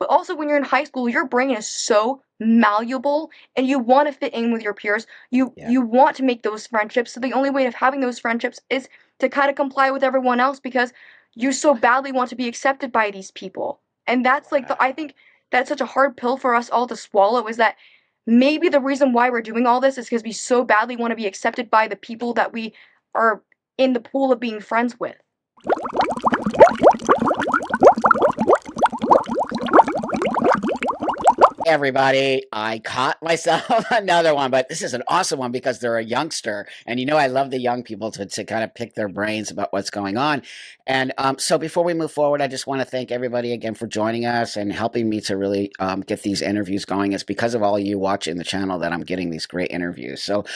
But also when you're in high school, your brain is so malleable and you want to fit in with your peers. Yeah. You want to make those friendships. So the only way of having those friendships is to kind of comply with everyone else because you so badly want to be accepted by these people. And that's like I Wow. think that's such a hard pill for us all to swallow is that maybe the reason why we're doing all this is because we so badly want to be accepted by the people that we are in the pool of being friends with. Everybody, I caught myself another one, but this is an awesome one because they're a youngster. And I love the young people to kind of pick their brains about what's going on. And so before we move forward, I just want to thank everybody again for joining us and helping me to really get these interviews going. It's because of all you watching the channel that I'm getting these great interviews. So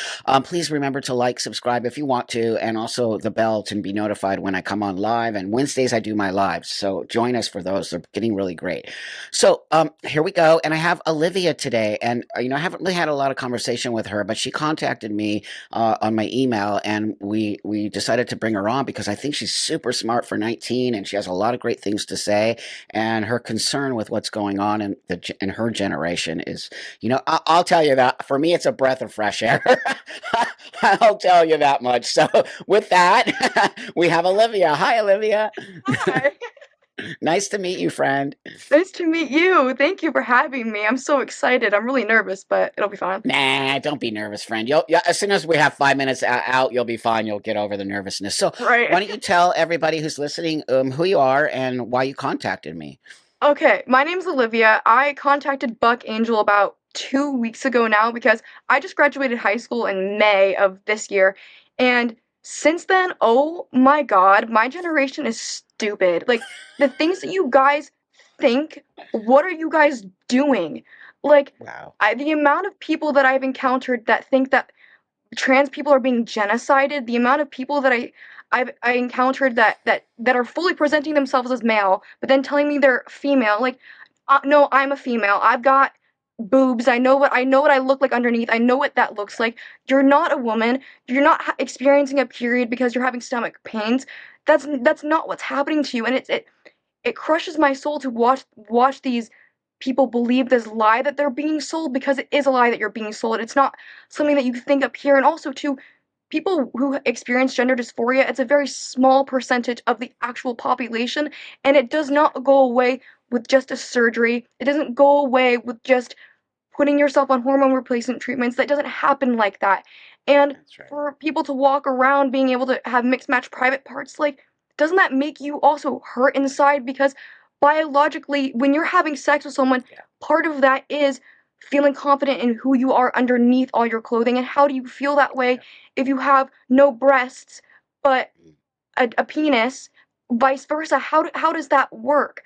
please remember to like, subscribe if you want to, and also the bell to be notified when I come on live. And Wednesdays, I do my lives. So join us for those. They're getting really great. So here we go, and I have Olivia today, and I haven't really had a lot of conversation with her, but she contacted me on my email, and we decided to bring her on because I think she's super smart for 19, and she has a lot of great things to say, and her concern with what's going on in her generation is, I'll tell you that for me, it's a breath of fresh air. I'll tell you that much. So with that, we have Olivia. Hi, Olivia. Hi. Nice to meet you, friend. Nice to meet you. Thank you for having me. I'm so excited. I'm really nervous, but it'll be fun. Nah, don't be nervous, friend. Yeah, as soon as we have 5 minutes out, you'll be fine. You'll get over the nervousness. So, Right. why don't you tell everybody who's listening who you are and why you contacted me? Okay, my name's Olivia. I contacted Buck Angel about 2 weeks ago now because I just graduated high school in May of this year. And since then, oh my God, my generation is stupid. Like, the things that you guys think, what are you guys doing? Like, Wow. the amount of people that I've encountered that think that trans people are being genocided, the amount of people that I encountered that are fully presenting themselves as male, but then telling me they're female. Like, no, I'm a female. I've got boobs. I know what I look like underneath. I know what that looks like. You're not a woman. You're not experiencing a period because you're having stomach pains. That's not what's happening to you, and it crushes my soul to watch these people believe this lie that they're being sold because it is a lie that you're being sold. It's not something Yeah. that you think up here. And also, too, people who experience gender dysphoria, it's a very small percentage of the actual population, and it does not go away with just a surgery. It doesn't go away with just putting yourself on hormone replacement treatments. That doesn't happen like that. And That's right. for people to walk around being able to have mixed match private parts, like, doesn't that make you also hurt inside? Because biologically, when you're having sex with someone, Yeah. part of that is feeling confident in who you are underneath all your clothing. And how do you feel that way Yeah. if you have no breasts but Mm. a penis? Vice versa. How does that work?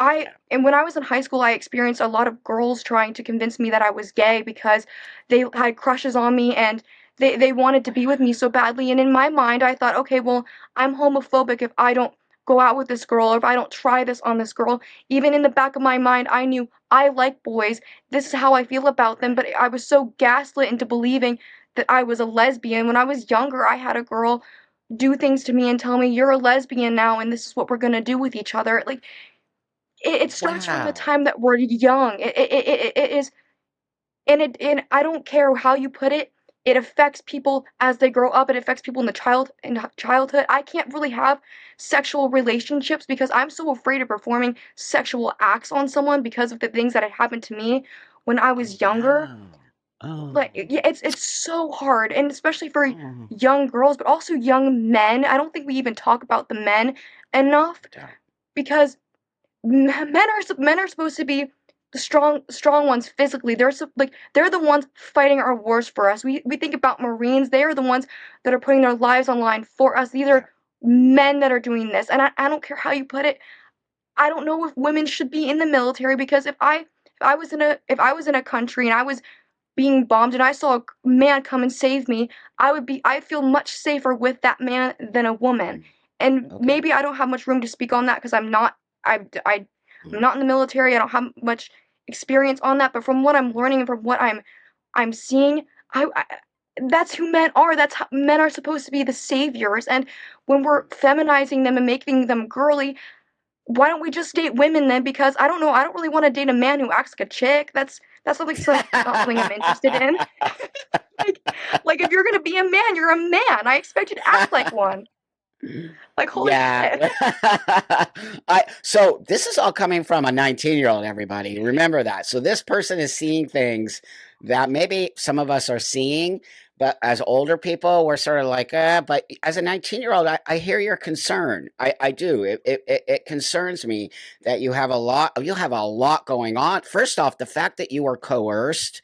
Yeah. And when I was in high school, I experienced a lot of girls trying to convince me that I was gay because they had crushes on me and they wanted to be with me so badly. And in my mind, I thought, okay, well, I'm homophobic if I don't go out with this girl or if I don't try this on this girl. Even in the back of my mind, I knew I like boys. This is how I feel about them. Right. But I was so gaslit into believing that I was a lesbian. When I was younger, I had a girl do things to me and tell me, you're a lesbian now and this is what we're going to do with each other. Like, it starts from the Wow. time that we're young. It is, and I don't care how you put it. It affects people as they grow up. It affects people in childhood. I can't really have sexual relationships because I'm so afraid of performing sexual acts on someone because of the things that had happened to me when I Oh, was younger. wow. Like, Oh. yeah, it's so hard, and especially for Oh. young girls, but also young men. I don't think we even talk about the men enough I don't. because men are supposed to be the strong ones physically. Like they're the ones fighting our wars for us. We think about Marines. They are the ones that are putting their lives on line for us. These Yeah. are men that are doing this, and I don't care how you put it. I don't know if women should be in the military because if I was in a country and I was being bombed and I saw a man come and save me, I'd feel much safer with that man than a woman. Mm. And Okay. maybe I don't have much room to speak on that because I'm Mm. not in the military. I don't have much experience on that, but from what I'm learning and from what I'm seeing, I that's who men are. That's how men are supposed to be, the saviors. And when we're Mm. feminizing them and making them girly, why don't we just date women then? Because I don't know, I don't really want to date a man who acts like a chick. That's something not something I'm interested in. like like if you're gonna be a man, you're a man. I expect you to act like one. Like holy Yeah. shit. I so this is all coming from a 19-year-old, everybody. Remember that. So this person is seeing things that maybe some of us are seeing, but as older people, we're sort of like, but as a 19-year-old, I hear your concern. I do. It concerns me that you'll have a lot going on. First off, the fact that you were coerced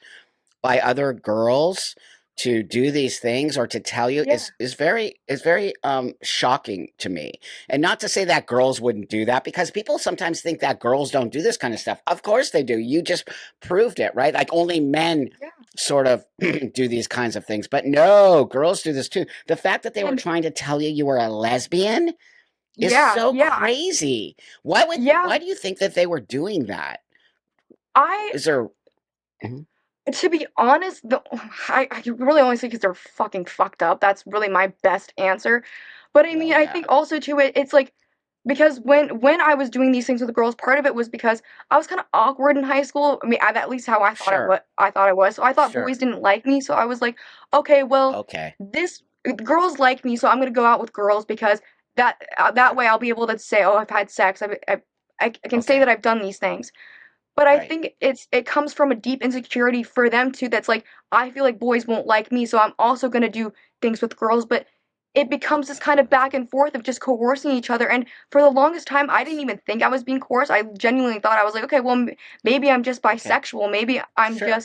by other girls to do these things or to tell you Yeah. is very shocking to me. And not to say that girls wouldn't do that, because people sometimes think that girls don't do this kind of stuff. Of course they do. You just proved it, right? Like only men Yeah. sort of do these kinds of things. But no, girls do this too. The fact that they were And trying to tell you were a lesbian is yeah, so yeah, crazy. yeah. Why do you think that they were doing that? I Is there Mhm. To be honest, I can really only say because they're fucking fucked up. That's really my best answer. But I Well, mean, I yeah. think also too it's like because when I was doing these things with the girls, part of it was because I was kind of awkward in high school. I mean, at least how I thought it Sure. what I thought I was. So I thought boys Sure. didn't like me. So I was like, okay, well, Okay. this girls like me, so I'm gonna go out with girls because that Yeah. way I'll be able to say, oh, I've had sex. I can say Okay. that I've done these things. But I Right. think it comes from a deep insecurity for them too. That's like I feel like boys won't like me, so I'm also gonna do things with girls. But it becomes this kind of back and forth of just coercing each other. And for the longest time, I didn't Yes. even think I was being coerced. I genuinely thought I was like, okay, well, maybe I'm just Okay. bisexual. Sure.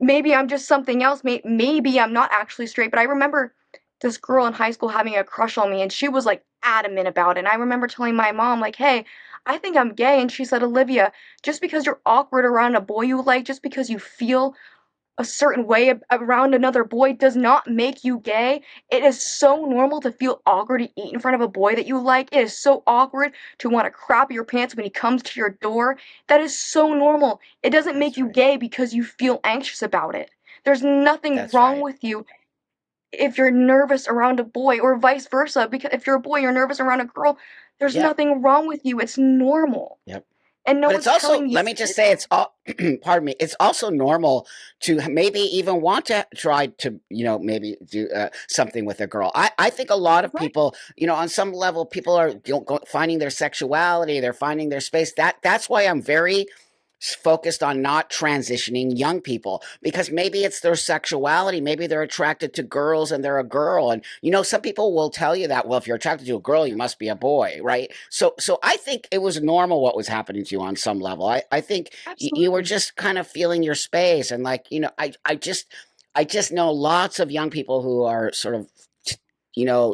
Maybe I'm just something else. Maybe I'm not actually straight. But I remember this girl in Mm. high school having a crush on me, and she was like adamant about it. And I remember telling my mom, like, hey, I think I'm gay. And she said, Olivia, just because you're awkward around a boy you like, just because you feel a certain way around another boy does not make you gay. It is Yeah. so normal to feel awkward to eat in front of a boy that you like. It is so awkward to want to crap your pants when he comes to your door. That is so normal. It doesn't make That's you right. gay because you feel anxious about it. There's nothing That's wrong right. with you if you're nervous around a boy or vice versa. Because if you're a boy, you're nervous around a girl. There's Yep. nothing wrong with you. It's normal. Yep. And no But it's one's telling also, these let me just kids. say, it's all, pardon me, it's also normal to maybe even want to try to, maybe do something with a girl. I think a lot of Right. people, on some level, people are finding their sexuality, they're finding their space. That's why I'm very focused on not transitioning young people, because maybe it's their sexuality, maybe they're attracted to girls and they're a girl, and some people will tell you that, well, if you're attracted to a girl, you must be a boy, right? So I think it was normal what was happening to you on some level. I think you were Absolutely. just kind of feeling your space, and like, I just know lots of young people who are sort of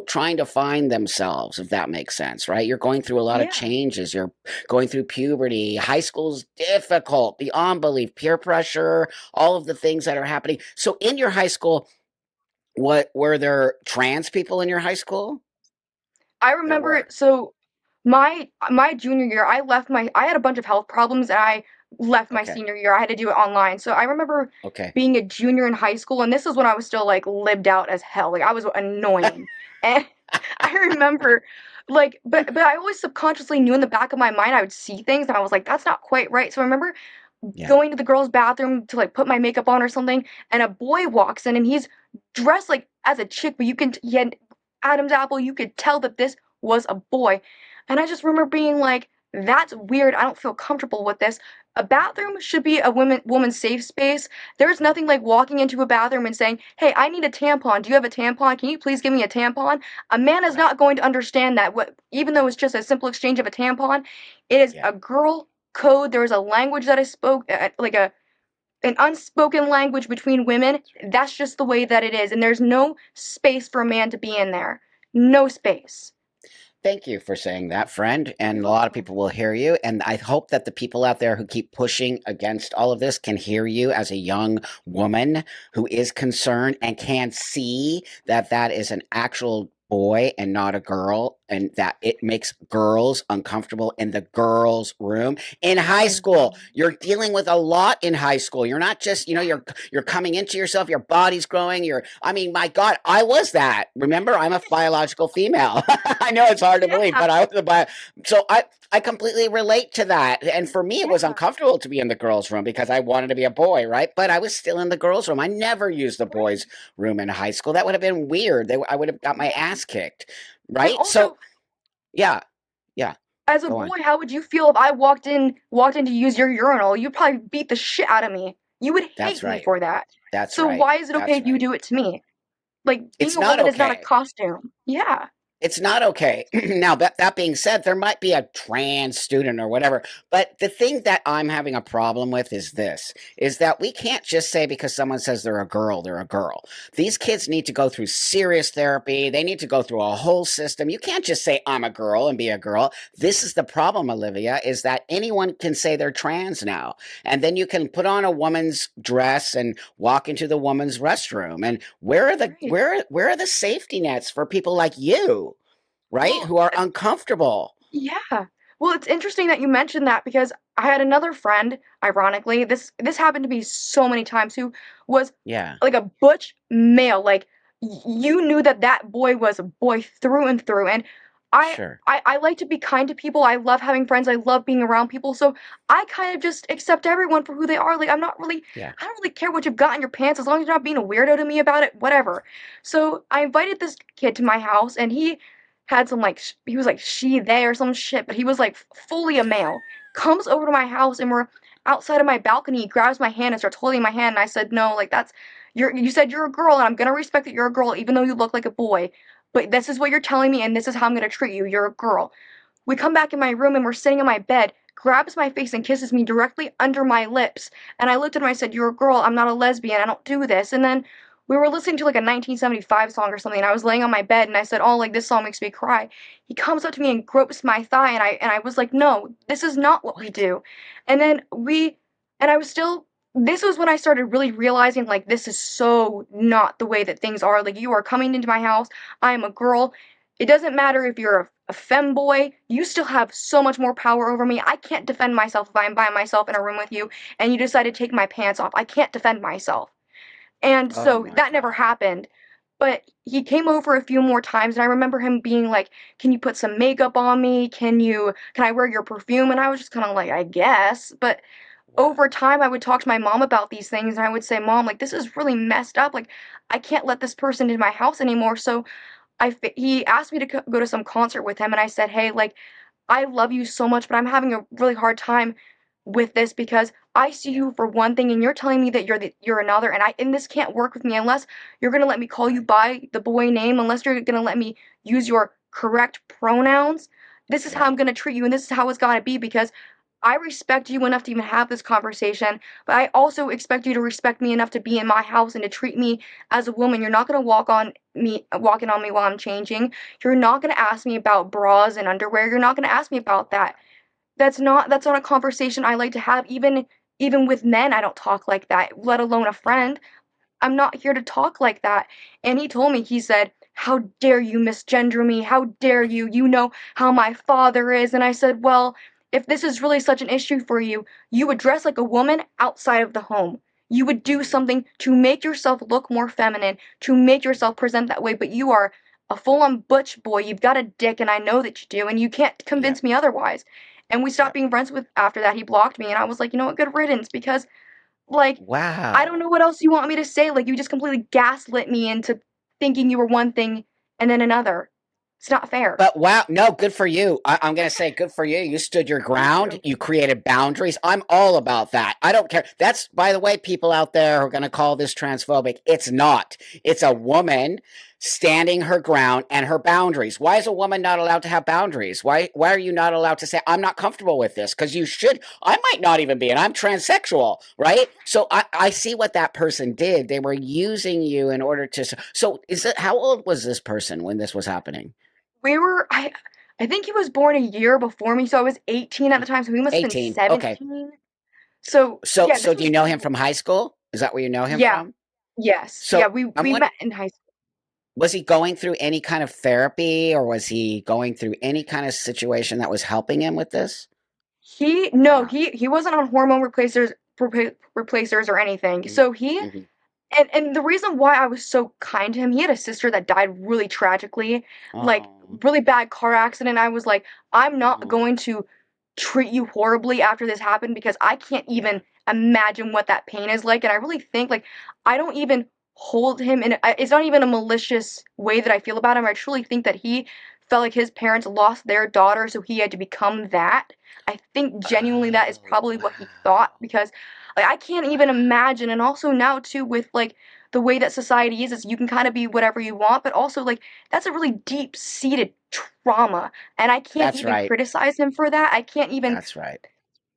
trying to find themselves, if that makes sense, right? You're going through a lot of Yeah. changes. You're going through puberty. High school's difficult beyond belief, peer pressure, all of the things that are happening. So in your high school, what were there trans people in your high school? I There remember were. so my junior year, I had a bunch of health problems and I left my Okay. senior year. I had to do it online. So I remember Okay. being a junior in high school and this is when I was still like lived out as hell. Like I was annoying. And I remember but I always subconsciously knew in the back of my mind I would see things and I was like that's not quite right. So I remember Yeah. going to the girls' bathroom to like put my makeup on or something and a boy walks in and he's dressed like as a chick but he had Adam's apple, you could tell that this was a boy. And I just remember being like, that's weird. I don't feel comfortable with this. A bathroom should be a woman's safe space. There's nothing like walking into a bathroom and saying, "Hey, I need a tampon. Do you have a tampon? Can you please give me a tampon?" A man is Right. not going to understand that. Even though it's just a simple exchange of a tampon, it is Yeah. a girl code. There is a language that is spoke like a an unspoken language between women. That's right. That's just the way that it is, and there's no space for a man to be in there. No space. Thank you for saying that, friend. And You're a lot of welcome. people will hear you. And I hope that the people out there who keep pushing against all of this can hear you as a young woman who is concerned and can see that that is an actual boy and not a girl. and that it makes girls uncomfortable in the girls' room. In high school, Mhm. you're dealing with a lot in high school. You're not just, you're coming into yourself, your body's growing, I mean, my God, I was that. Remember, I'm a biological female. I know it's hard to believe, Yeah, but I was a bio so I completely relate to that. And for me, it was yeah, uncomfortable to be in the girls' room because I wanted to be a boy, right? But I was still in the girls' room. I never used the boys' right. room in high school. That would have been weird. I would have got my Yeah. ass kicked, And right? So, also, yeah, yeah, as a go on. boy, how would you feel if I walked in to use your urinal? You'd probably beat the shit out of me. You would That's hate me right. for that. That's So right. why is it okay That's if you right. do it to me? Like being It's a not woman is not a okay. costume. Yeah. It's not okay. Now, that being said, there might be a trans student or whatever, but the thing that I'm having a problem with is that we can't just say because someone says they're a girl, they're a girl. These kids need to go through serious therapy. They need to go through a whole system. You can't just say I'm a girl and be a girl. This is the problem, Olivia, is that anyone can say they're trans now. And then you can put on a woman's dress and walk into the woman's restroom. And Right. where are the safety nets for people like you? Right? Well, Who are uncomfortable. yeah. Well, it's interesting that you mentioned that because I had another friend, ironically, this happened to me so many times, who was Yeah, like a butch male. Like you knew that that boy was a boy through and through. And I, sure. I like to be kind to people. I love having friends. I love being around people. So I kind of just accept everyone for who they are. Like Yeah. I don't really care what you've got in your pants as long as you're not being a weirdo to me about it. Whatever. So I invited this kid to my house, and he had some like he was like she they or some shit, but he was like fully a male. Comes over to my house, and we're outside of my balcony. He grabs my hand and starts holding my hand, and I said, "No, like you said you're a girl, and I'm gonna respect that you're a girl, even though you look like a boy. But this is what you're telling me, and this is how I'm gonna treat you. You're a girl." We come back in my room, and we're sitting in my bed. Grabs my face and kisses me directly under my lips. And I looked at him and I said, "You're a girl. I'm not a lesbian. I don't do this." And then we were listening to like a 1975 song or something. And I was laying on my bed and I said, "Oh, like this song makes me cry." He comes up to me and gropes my thigh, and I was like, "No, this is not what we What? do." And then and I was still. This was when I started really realizing like this is so not the way that things are. Like you are coming into my house. I am a girl. It doesn't matter if you're a femboy, you still have so much more power over me. I can't defend myself if I'm by myself in a room with you and you decide to take my pants off. I can't defend myself. And Oh so my that never God. happened. But he came over a few more times, and I remember him being like, "Can you put some makeup on me? Can I wear your perfume?" And I was just kind of like, "I guess." But Wow. over time, I would talk to my mom about these things, and I would say, "Mom, like, this is really messed up. Like, I can't let this person in my house anymore." So he asked me to go to some concert with him, and I said, "Hey, like, I love you so much, but I'm having a really hard time with this because I see Yeah. you for one thing, and you're telling me that you're another, and this can't work with me unless you're gonna let me call you Right. by the boy name, unless you're gonna let me use your correct pronouns. This is how I'm Right. gonna treat you, and this is how it's gotta be because I respect you enough to even have this conversation, but I also expect you to respect me enough to be in my house and to treat me as a woman. You're not gonna walk in on me while I'm changing. You're not gonna ask me about bras and underwear. You're not gonna ask me about that. Wow. That's not a conversation I like to have. Even with men, I don't talk like that, let alone a Yeah. friend. I'm not here to talk like that. And he told me, he said, "How dare you misgender me? How dare you? You know how my father is." And I said, "Well, if this is really such an issue for you, you would dress like a woman outside of the home. You would do Mm, something to make yourself look more feminine, to make yourself present that way. But you are a full on butch boy. You've got a dick, and I know that you do, and you can't yep. convince me otherwise." And we stopped Yep. being friends with after that. He blocked me, and I was like, "You know what? Good riddance," because like, I don't Wow. know what else you want me to say. Like, you just completely gaslit me into thinking you were one thing and then another. It's not fair. But wow, no, good for you. I'm going to say good for you. You stood your Thank ground. you. You created boundaries. I'm all about that. I don't care. That's, by the way, people out there who are going to call this transphobic. It's not. It's a woman standing her ground and her boundaries. Why is a woman not allowed to have boundaries? Why are you not allowed to say I'm not comfortable with this? Because you should. I might not even be, and I'm transsexual, right? So I see what that person did. They were using you in order to. So is it how old was this person when this was happening? We were I think he was born a year before me, so I was 18 at the time, so he must have been 18. Okay. 17. So, So yeah, so this do was you know him from high school? Is that where you know him yeah. from? Yes. Yeah, So we I'm we wondering, met in high school. Was he going through any kind of therapy, or was he going through any kind of situation that was helping him with this, He or no, not? he wasn't on hormone replacers or anything. Mm, So he mhm. and the reason why I was so kind to him, he had a sister that died really tragically, like Oh, really bad car accident. I was like, I'm not oh, going to treat you horribly after this happened because I can't yeah. even imagine what that pain is like. And I really think like I don't even hold him in. It's not even a malicious way that I feel about him. I truly think that he felt like his parents lost their daughter, so he had to become that. I think genuinely that is Oh, probably what he thought wow. because like I can't even Wow. imagine. And also now too with like the way that society is you can kind of be whatever you want, but also like that's a really deep seated trauma, and I can't That's even right. criticize him for that. I can't even That's right.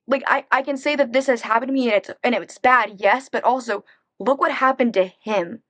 like I can say that this has happened to me and it's bad, yes, but also look what happened to him.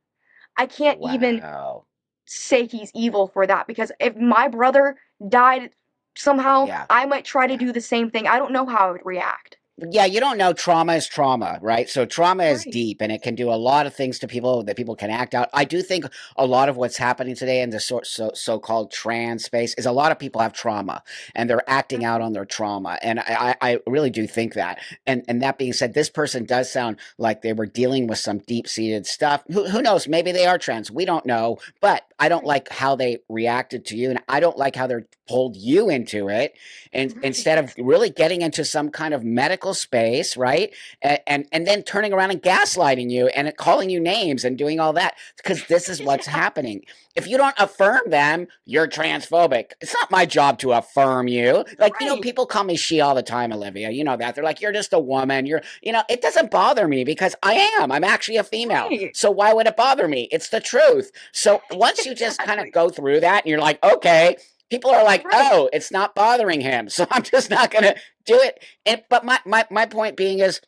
I can't even Wow. say he's evil for that because if my brother died somehow, Yeah. I might try to Yeah. do the same thing. I don't know how I would react. Yeah, you don't know trauma is trauma, right? So trauma is Right. deep and it can do a lot of things to people that people can act out. I do think a lot of what's happening today in the so-called trans space is a lot of people have trauma and they're acting out Mhm. on their trauma. And I really do think that. And that being said, this person does sound like they were dealing with some deep-seated stuff. Who knows? Maybe they are trans. We don't know. But I don't Right. like how they reacted to you and I don't like how they pulled you into it and instead of Right. really getting into some kind of medical space, right? And then turning around and gaslighting you and calling you names and doing all that because this is what's Yeah. happening. If you don't affirm them, you're transphobic. It's not my job to affirm you. Like, Right. people call me she all the time, Olivia. You know that. They're like, you're just a woman. It doesn't bother me because I am. I'm actually a female. Right. So why would it bother me? It's the truth. So once you just kind of Exactly. go through that and you're like, okay, people are like, Right. oh, it's not bothering him. So I'm just not going to do it. But my point being is,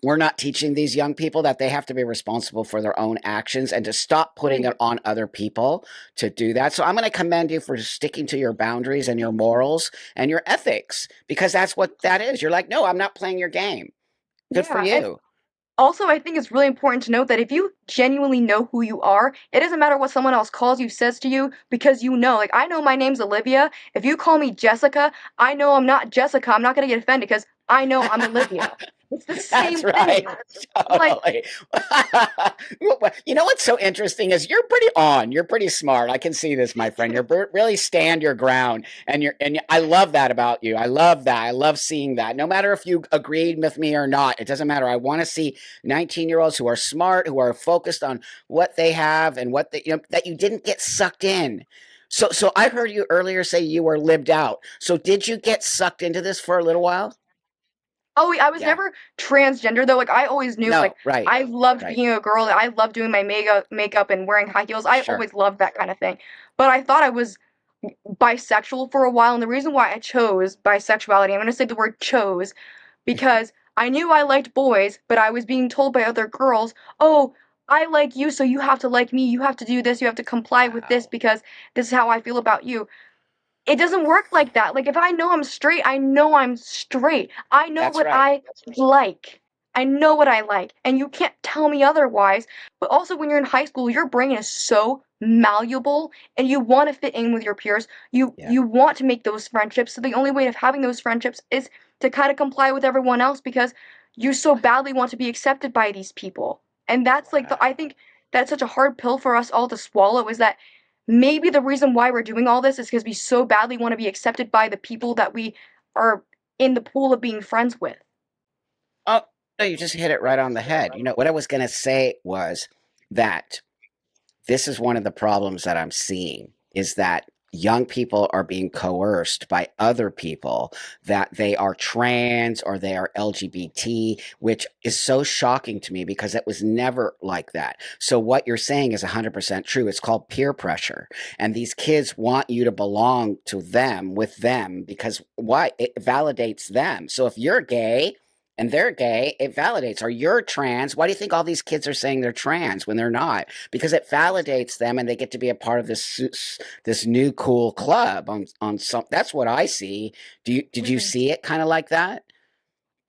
we're not teaching these young people that they have to be responsible for their own actions and to stop putting it Right. on other people to do that. So I'm going to commend you for sticking to your boundaries and your Thank you. morals and your ethics because that's what that is. You're like, no, I'm not playing your game. Good for Yeah, and you. also, I think it's really important to note that if you genuinely know who you are, it doesn't matter what someone else calls you, says to you, because you know. Like, I know my name's Olivia. If you call me Jessica, I know I'm not Jessica. I'm not going to get offended because I know I'm Olivia. It's the That's same thing. right. Like, Totally. You know what's so interesting is you're pretty on. You're pretty smart. I can see this, my friend. Really stand your ground, I love that about you. I love that. I love seeing that. No matter if you agreed with me or not, it doesn't matter. I want to see 19-year-olds who are smart, who are focused on what they have and what they, that you didn't get sucked in. So I heard you earlier say you were lived out. So did you get sucked into this for a little while? oh, I was Yeah. never transgender though. Like, I always knew, like, No, right, I loved right. being a girl. I loved doing my makeup and wearing high heels. I Sure. always loved that kind of thing. But I thought I was bisexual for a while, and the reason why I chose bisexuality, I'm going to say the word chose, because I knew I liked boys, but I was being told by other girls, oh, I like you, so you have to like me, you have to do this, you have to comply with this Wow. because this is how I feel about you. It doesn't work like that. Like, if I know I'm straight, I know I'm straight. I know That's what right. I like. I know what I like, and you can't tell me otherwise. But also, when you're in high school, your brain is so malleable, and you want to fit in with your peers. You Yeah. you want to make those friendships. So the only way of having those friendships is to kind of comply with everyone else because you so badly want to be accepted by these people. And that's like I Wow. think that's such a hard pill for us all to swallow is that maybe the reason why we're doing all this is because we so badly want to be accepted by the people that we are in the pool of being friends with. Oh, no, you just hit it right on the head. What I was going to say was that this is one of the problems that I'm seeing is that young people are being coerced by other people that they are trans or they are LGBT, which is so shocking to me because it was never like that. So what you're saying is 100% true. It's called peer pressure. And these kids want you to belong to them with them because why? It validates them. So if you're gay, and they're gay, it validates. Or you're trans. Why do you think all these kids are saying they're trans when they're not? Because it validates them and they get to be a part of this new cool club on some. That's what I see. Did you Right. see it kind of like that?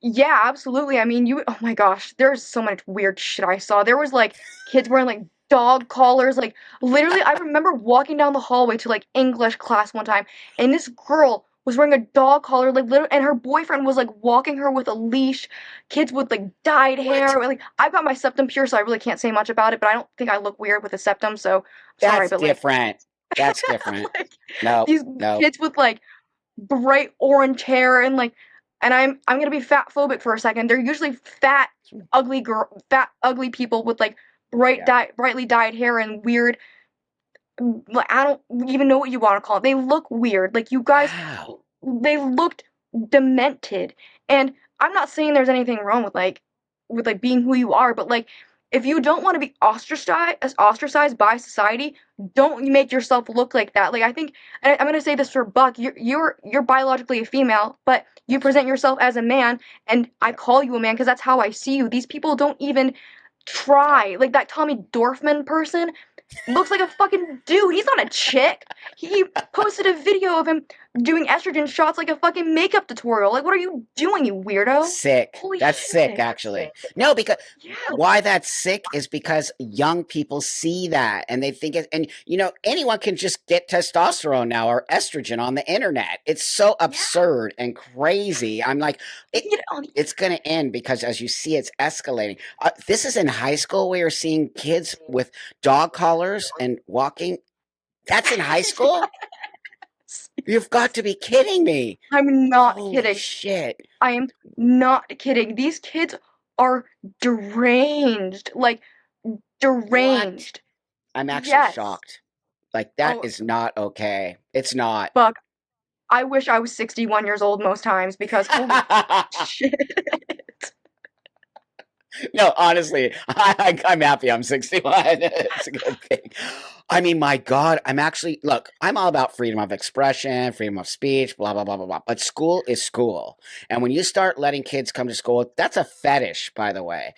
Yeah, absolutely. I mean, oh my gosh, there's so much weird shit I saw. There was like kids wearing like dog collars. Like literally, I remember walking down the hallway to like English class one time, and this girl was wearing a dog collar, like literally, and her boyfriend was like walking her with a leash. Kids with like dyed What? hair. Like I've got my septum pierced, so I really can't say much about it. But I don't think I look weird with a septum, so I'm sorry. That's But like, different. That's different. like No, these no. kids with like bright orange hair and like, and I'm gonna be fat phobic for a second. They're usually fat ugly people with like Yeah. brightly dyed hair and weird, like I don't even know what you want to call it. They look weird. Like you guys, Wow. they looked demented. And I'm not saying there's anything wrong with like being who you are, but like if you don't want to be ostracized by society, don't make yourself look like that. Like I think, and I'm gonna say this for Buck, you're biologically a female, but you That's present right. yourself as a man, and I Yep. call you a man because that's how I see you. These people don't even Yep. try. Like that Tommy Dorfman person looks like a fucking dude. He's not a chick. He posted a video of him doing estrogen shots like a fucking makeup tutorial. Like, what are you doing, you weirdo? Sick. Holy That's sick, shit. actually. No, because Yeah. why that's sick is because young people see that and they think it, and anyone can just get testosterone now or estrogen on the internet. It's so Yeah. absurd and crazy. I'm like, it, You know, it's going to end because as you see, it's escalating. This is in high school. We are seeing kids with dog collars and walking. That's in high school? You've got to be kidding me. I'm not Holy kidding. shit. I am not kidding. These kids are deranged. Like, What? deranged. I'm actually Yes. shocked. Like, that Oh, is not okay. It's not. fuck. I wish I was 61 years old most times because holy shit. No, honestly, I'm happy I'm 61. It's a good thing. I mean, my God, look, I'm all about freedom of expression, freedom of speech, blah, blah, blah, blah, blah. But school is school. And when you start letting kids come to school, that's a fetish, by the way.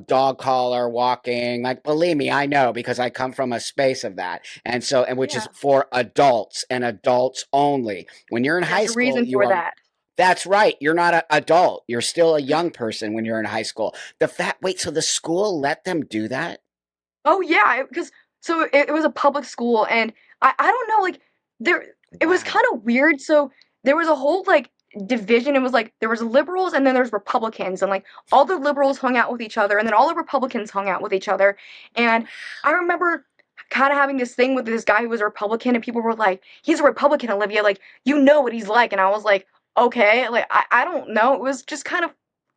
Dog collar, walking. Like, believe me, I know because I come from a space of that. And which is Yeah. for adults and adults only. When you're in high There's a school, reason you for are that. that's right. You're not an adult. You're still a young person when you're in high school. Wait, so the school let them do that? Oh yeah, because so it was a public school, and I don't know, like there it was Wow. kind of weird. So there was a whole like division. It was like there was liberals and then there's Republicans, and like all the liberals hung out with each other, and then all the Republicans hung out with each other. And I remember kind of having this thing with this guy who was a Republican, and people were like, "He's a Republican, Olivia. Like you know what he's like." And I was like, "Okay." Like I don't know. It was just kind of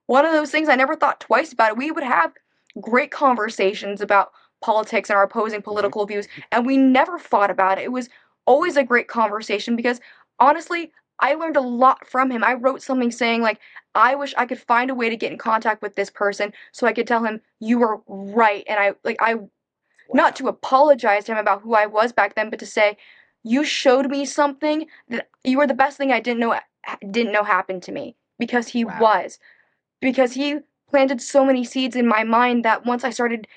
one of those things. I never thought twice about it. We would have great conversations about politics and our opposing Hmm. political views, and we never fought about it. It was always a great conversation because honestly, I learned a lot from him. I wrote something saying like, I wish I could find a way to get in contact with this person so I could tell him you were right, and I not Wow. to apologize to him about who I was back then, but to say you showed me something that you were the best thing I didn't know happened to me because he Wow. was, because he planted so many seeds in my mind that once I started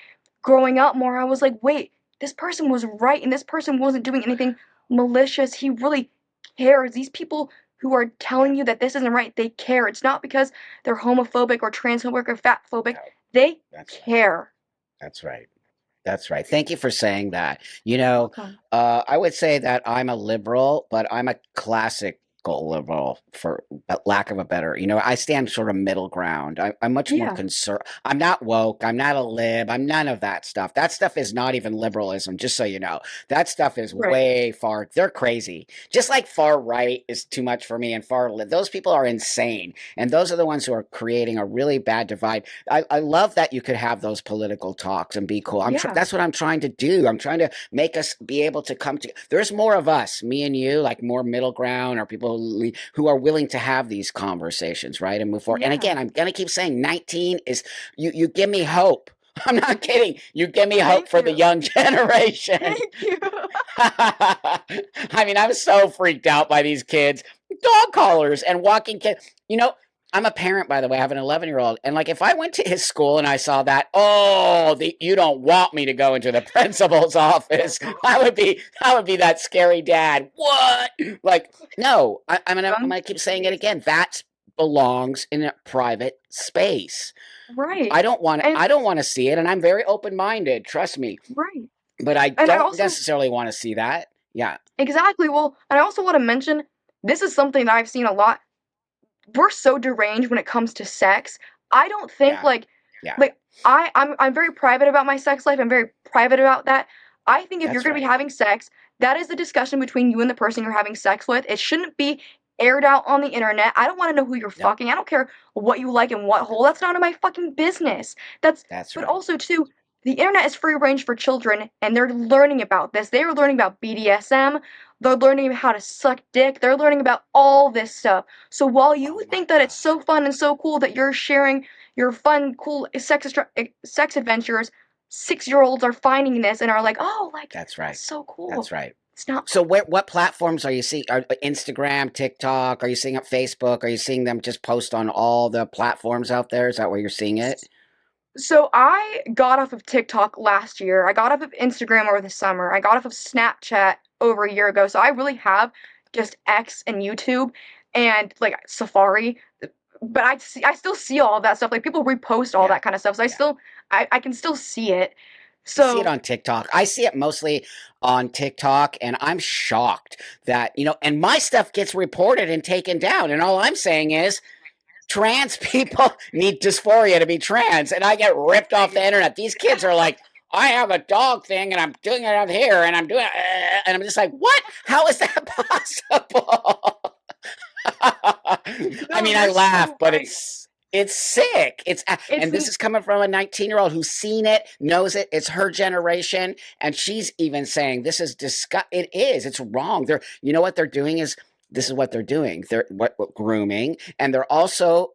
growing up more, I was like, wait, this person was right and this person wasn't doing anything malicious. He really cares. These people who are Yeah. telling you that this isn't right, they care. It's not because they're homophobic or transphobic or fatphobic. No, They that's right. care. That's right. That's right. Thank you for saying that. You're welcome. I would say that I'm a liberal, but I'm a classical liberal, for lack of a better. I stand sort of middle ground. I'm much more Yeah, concerned. I'm not woke. I'm not a lib. I'm none of that stuff. That stuff is not even liberalism, just so you know. That stuff is right. way far. They're crazy. Just like far right is too much for me, and far lib. Those people are insane. And those are the ones who are creating a really bad divide. I love that you could have those political talks and be cool. Yeah, That's what I'm trying to do. I'm trying to make us be able to come to. There's more of us, me and you, like more middle ground, or people who are willing to have these conversations, right, and move forward. And yeah. again, I'm gonna keep saying, 19 is you give me hope. I'm not kidding. You give me hope Thank for the you. young generation. Thank you. I mean, I'm so freaked out by these kids, dog collars and walking kids. You know, I'm a parent, by the way. I have an 11-year-old, and like if I went to his school and I saw that, you don't want me to go into the principal's office. I would be that scary dad. What? Like, no, I'm gonna Guns keep saying it again. That's belongs in a private space. Right. And I don't want to see it, and I'm very open-minded, trust me. right. But I And I don't also necessarily want to see that. Yeah. exactly, well, and I also want to mention this is something that I've seen a lot. We're so deranged when it comes to sex. I don't think Yeah. Yeah. like I'm very private about my sex life. I'm very private about that. I think if you're That's going to be right. having sex, that is the discussion between you and the person you're having sex with. It shouldn't be aired out on the internet. I don't want to know who you're Nope. fucking. I don't care what you like and what hole. That's That's right. none of my fucking business. That's That's but right. also too the internet is free range for children and they're learning about this. They are learning about BDSM. They're learning how to suck dick. They're learning about all this stuff. So while you Oh my think that it's God. so fun and so cool that you're sharing your fun, cool sex adventures, 6 year olds are finding this and are like, oh, like That's that's right. so cool. That's right. It's not So what platforms are you seeing? Are Instagram, TikTok? Are you seeing it Facebook? Are you seeing them just post on all the platforms out there? Is that where you're seeing it? So I got off of TikTok last year. I got off of Instagram over the summer. I got off of Snapchat over a year ago. So I really have just X and YouTube and like Safari. But I still see all of that stuff. Like people repost all Yeah. that kind of stuff. So Yeah. I can still see it. I see it So on TikTok. I see it mostly on TikTok, and I'm shocked that, and my stuff gets reported and taken down. And all I'm saying is trans people need dysphoria to be trans, and I get ripped off the internet. These kids are like, I have a dog thing, and I'm doing it out here, and I'm doing it, and I'm just like, what? How is that possible? I no, mean, I you're laugh, so but right. it's sick. It's And this is coming from a 19-year-old who's seen it, knows it. It's her generation, and she's even saying this is disgust. It is. It's wrong. You know what they're doing is this is what they're doing. They're what grooming, and they're also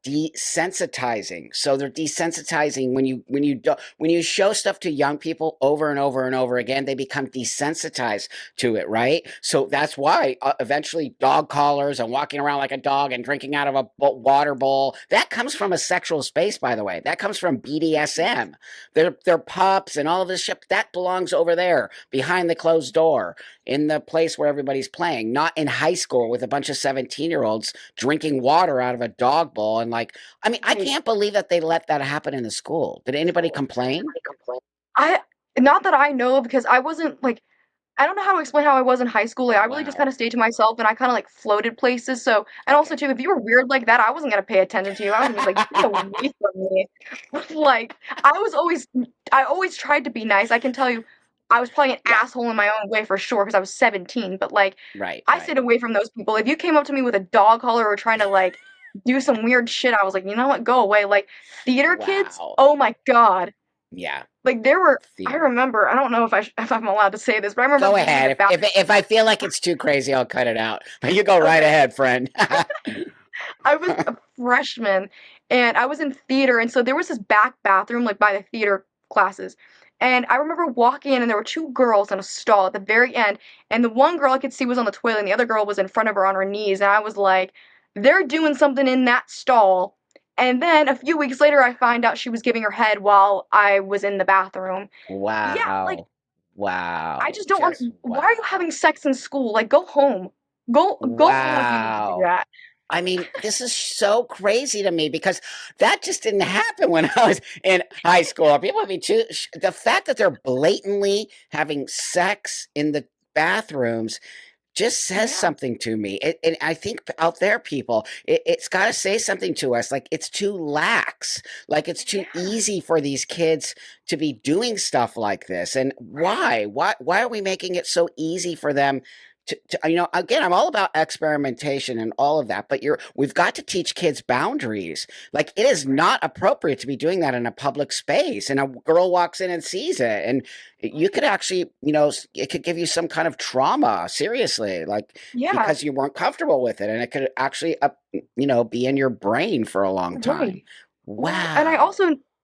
desensitizing. So they're desensitizing when you show stuff to young people over and over and over again, they become desensitized to it, right? So that's why eventually dog collars and walking around like a dog and drinking out of a water bowl, that comes from a sexual space, by the way. That comes from BDSM. They're pups and all of this shit. That belongs over there behind the closed door in the place where everybody's playing, not in high school with a bunch of 17-year-olds drinking water out of a dog bowl. And like, I mean, I right. can't believe that they let that happen in the school. Did anybody complain? I not that I know of because I wasn't like I don't know how to explain how I was in high school. Like, I really just kind Wow. of stayed to myself and I kind of like floated places. So, and also Okay. too, if you were weird like that, I wasn't gonna pay attention to you. I was gonna be like, get away from me. Like, I was always, I always tried to be nice. I can tell you, I was probably an Yeah. asshole in my own way for sure because I was 17. But like, Right. I Right. stayed away from those people. If you came up to me with a dog collar or trying to like do some weird shit, I was like, you know what, go away. Like, theater kids, Wow. oh my God. Yeah. Like there were, I Theater. remember, I don't know if if I'm allowed to say this, but I remember Go being in ahead. the bathroom. If I feel like it's too crazy, I'll cut it out. But you go right Okay, ahead, friend. I was a freshman and I was in theater, and so there was this back bathroom like by the theater classes. And I remember walking in, and there were two girls in a stall at the very end. And the one girl I could see was on the toilet, and the other girl was in front of her on her knees. And I was like, they're doing something in that stall. And then a few weeks later, I find out she was giving her head while I was in the bathroom. Yeah, like Wow. I Wow. just don't want. Just Why are you having wow. sex in school? Like, go home. Go home if you need to do Wow. that. I mean, this is so crazy to me because that just didn't happen when I was in high school. People would be too. The fact that they're blatantly having sex in the bathrooms just says Yeah, something to me. And I think out there, people, it's got to say something to us. Like it's too lax. Like it's too yeah, easy for these kids to be doing stuff like this. And right. why? Why are we making it so easy for them? Again, I'm all about experimentation and all of that, but we've got to teach kids boundaries. Like it is Right, not appropriate to be doing that in a public space. And a girl walks in and sees it, and you could right. actually, it could give you some kind of trauma, seriously, like Yeah, because you weren't comfortable with it, and it could actually, be in your brain for a long right. time. Well, and Wow.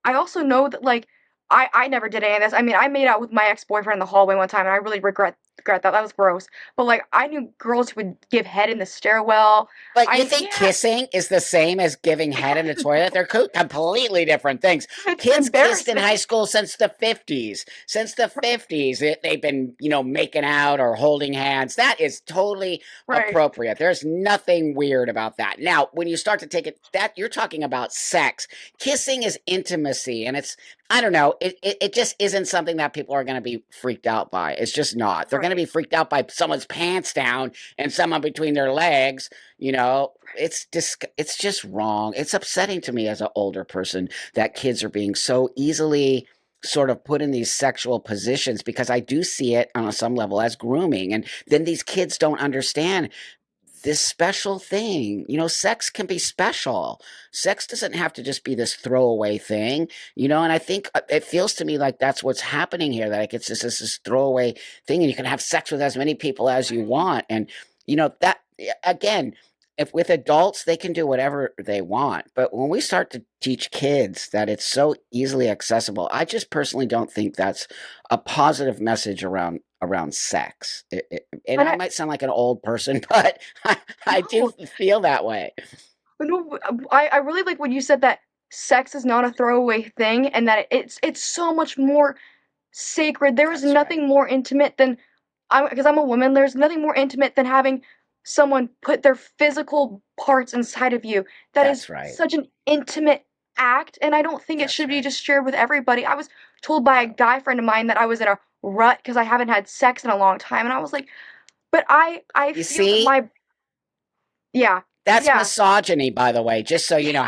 I also know that like I never did any of this. I mean, I made out with my ex-boyfriend in the hallway one time and I really regret regret that. That was gross. But like I knew girls who would give head in the stairwell. But you I think yeah, kissing is the same as giving head in the toilet? They're completely different things. it's Kids kissed in embarrassing. high school since the 50s. Since the 50s, they've been, making out or holding hands. That is totally Right. appropriate. There's nothing weird about that. Now, when you start to take it, that you're talking about sex. Kissing is intimacy, and I don't know, it just isn't something that people are going to be freaked out by. It's just not. They're going to Right. be freaked out by someone's pants down and someone between their legs. It's just wrong. It's upsetting to me as an older person that kids are being so easily sort of put in these sexual positions, because I do see it on some level as grooming, and then these kids don't understand this special thing. Sex can be special. Sex doesn't have to just be this throwaway thing, and I think it feels to me like that's what's happening here, that like it's just this throwaway thing, and you can have sex with as many people as you want. And, that, again, if with adults, they can do whatever they want. But when we start to teach kids that it's so easily accessible, I just personally don't think that's a positive message around sex. And And I I might sound like an old person, but I do no, feel that way. no, I really like when you said that sex is not a throwaway thing and that it's so much more sacred. There is That's right. nothing more intimate than because I'm a woman. There's nothing more intimate than having someone put their physical parts inside of you. That is That's right. such an intimate act, and I don't think it That's should be right. just shared with everybody. I was told by a No. guy friend of mine that I was in a rut because I haven't had sex in a long time, and I was like, but I You feel that see, my yeah that's yeah misogyny, by the way, just so you know.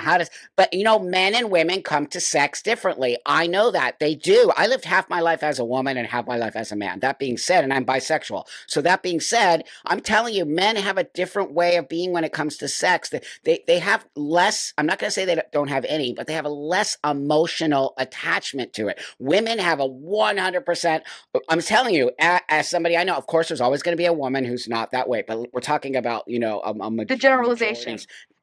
But men and women come to sex differently. I know that they do. I lived half my life as a woman and half my life as a man. That being said, and I'm bisexual. So that being said, I'm telling you, men have a different way of being when it comes to sex. They have less, I'm not going to say they don't have any, but they have a less emotional attachment to it. Women have a 100%. I'm telling you, as somebody I know, of course, there's always going to be a woman who's not that way, but we're talking about, a the majorities. generalization.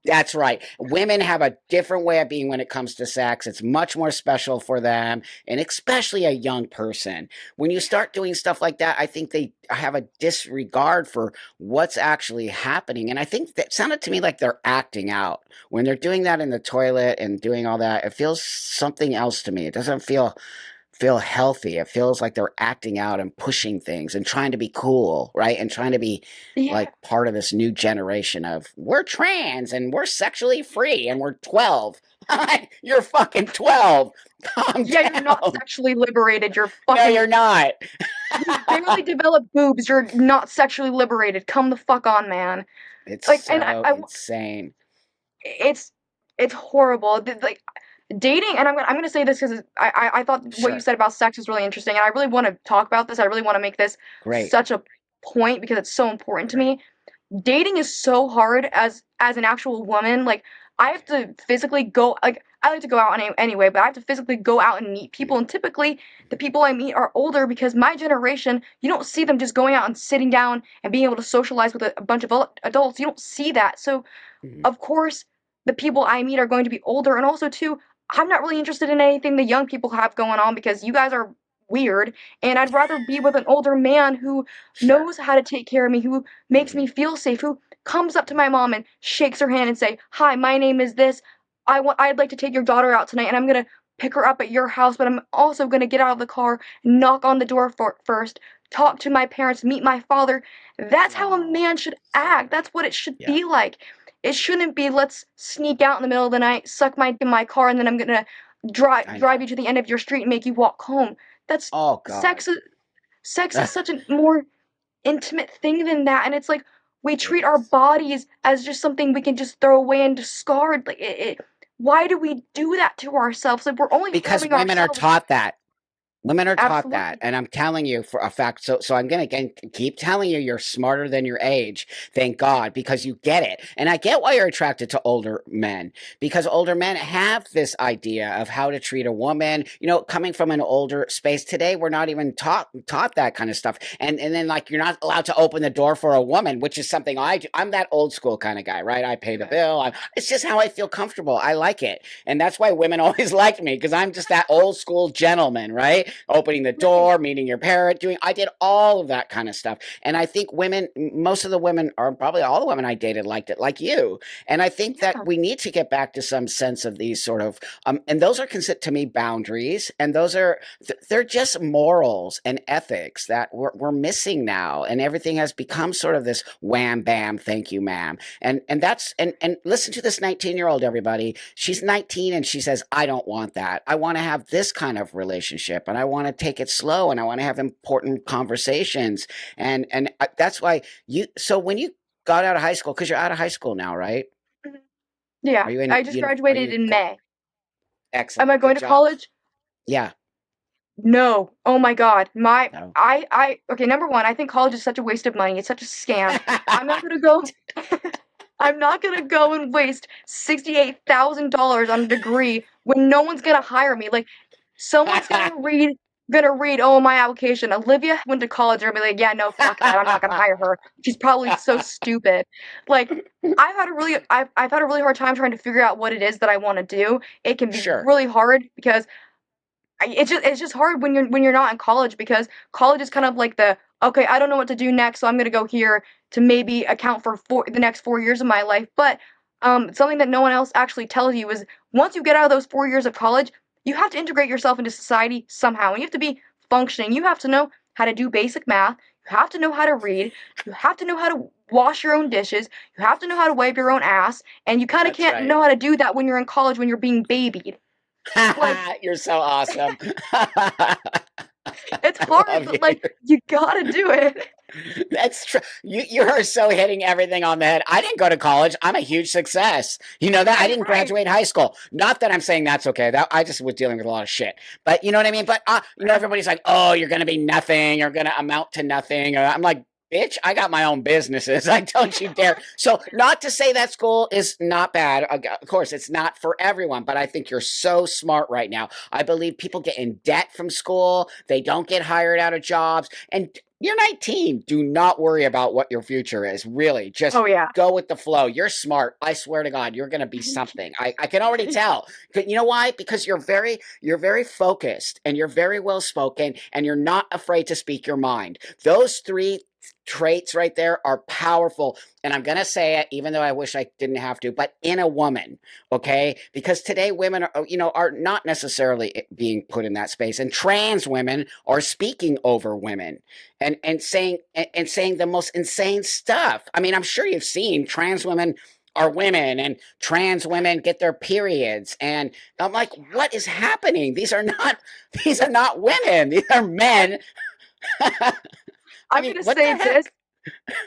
That's right. Women have a different way of being when it comes to sex. It's much more special for them, and especially a young person. When you Yeah start doing stuff like that, I think they have a disregard for what's actually happening. And I think that sounded to me like they're acting out. When they're doing that in the toilet and doing all that, it feels something else to me. It doesn't feel healthy. It feels like they're acting out and pushing things and trying to be cool, right? And trying to be yeah like part of this new generation of we're trans and we're sexually free and we're 12. You're fucking 12. Calm yeah. You're not down. sexually liberated. You're No, fucking you're not. you've barely developed boobs. You're not sexually liberated. Come the fuck on, man. It's Like, and so insane. it's it's horrible. Like dating, and I'm gonna say this because I thought what you Sure. said about sex was really interesting, and I really want to talk about this. I really want to make this Great. such a point because it's so important to Great. me. Dating is so hard as an actual woman. Like I have to physically go. Like I like to go out anyway, but I have to physically go out and meet people. And typically, the people I meet are older because my generation, you don't see them just going out and sitting down and being able to socialize with a bunch of adults. You don't see that. So Mhm. of course, the people I meet are going to be older, and also too, I'm not really interested in anything the young people have going on because you guys are weird, and I'd rather be with an older man who Sure. knows how to take care of me, who makes Hmm. me feel safe, who comes up to my mom and shakes her hand and say, "Hi, my name is this. I'd like to take your daughter out tonight, and I'm gonna pick her up at your house, but I'm also gonna get out of the car, knock on the door first, talk to my parents, meet my father." That's how a Oh, man should so act. good. That's what it should Yeah. be like. It shouldn't be let's sneak out in the middle of the night, suck my in my car, and then I'm gonna I drive know. you to the end of your street and make you walk home. That's Oh, God. sex. Sex is such a more intimate thing than that, and it's like we It treat our is. bodies as just something we can just throw away and discard. Like why do we do that to ourselves? Like we're only Because harming women are ourselves. taught that. Women are taught that, Absolutely. and I'm telling you for a fact. So I'm gonna keep telling you, you're smarter than your age. Thank God, because you get it, and I get why you're attracted to older men, because older men have this idea of how to treat a woman. Coming from an older space today, we're not even taught that kind of stuff, and then like you're not allowed to open the door for a woman, which is something I do. I'm that old school kind of guy, right? I pay the Okay. bill. It's just how I feel comfortable. I like it, and that's why women always like me because I'm just that old school gentleman, right? opening the Right. door, meeting your parent, doing, I did all of that kind of stuff. And I think women, most of the women, or probably all the women I dated liked it, like you. And I think that Yeah. we need to get back to some sense of these sort of, and those are considered to me boundaries. And those are, they're just morals and ethics that we're missing now. And everything has become sort of this wham, bam, thank you, ma'am. And that's, and listen to this 19-year-old, everybody. She's 19 and she says, I don't want that. I want to have this kind of relationship and I want to take it slow and I want to have important conversations. And that's why so when you got out of high school, because you're out of high school now, right? Mhm. Yeah. Are you in, I just are graduated you, in May. Am excellent. I going Good to job. college? Yeah. No. Oh my God. No. Okay, number one, I think college is such a waste of money. It's such a scam. I'm not gonna go. I'm not gonna go and waste $68,000 on a degree when no one's gonna hire me. Like, someone's gonna read, oh, my application. Olivia went to college and be like, yeah, no, fuck that. I'm not gonna hire her. She's probably so stupid. Like, I've had a really hard time trying to figure out what it is that I want to do. It can be Sure. really hard because it's just hard when you're not in college because college is kind of like the okay, I don't know what to do next, so I'm gonna go here to maybe account for the next 4 years of my life. But something that no one else actually tells you is once you get out of those 4 years of college, you have to integrate yourself into society somehow, and you have to be functioning. You have to know how to do basic math. You have to know how to read. You have to know how to wash your own dishes. You have to know how to wipe your own ass, and you kind of That's can't right. know how to do that when you're in college when you're being babied. Like You're so awesome. it's I hard, love but you. like you gotta do it. That's true. You are so hitting everything on the head. I didn't go to college. I'm a huge success. You know that I didn't Right. graduate high school. Not that I'm saying that's okay. That I just was dealing with a lot of shit. But you know what I mean. But everybody's like, "Oh, you're gonna be nothing. You're gonna amount to nothing." I'm like, "Bitch, I got my own businesses. I don't you dare." So, not to say that school is not bad. Of course, it's not for everyone. But I think you're so smart right now. I believe people get in debt from school. They don't get hired out of jobs, and you're 19. Do not worry about what your future is. Really, just Oh yeah. go with the flow. You're smart. I swear to God, you're going to be something. I can already tell. You know why? Because you're very focused and you're very well spoken and you're not afraid to speak your mind. Those three traits right there are powerful. And I'm going to say it, even though I wish I didn't have to, but in a woman, okay? Because today women are not necessarily being put in that space. And trans women are speaking over women and saying the most insane stuff. I mean, I'm sure you've seen trans women are women and trans women get their periods and I'm like, what is happening? These are not women. These are men. I I'm mean, gonna what the say this. heck?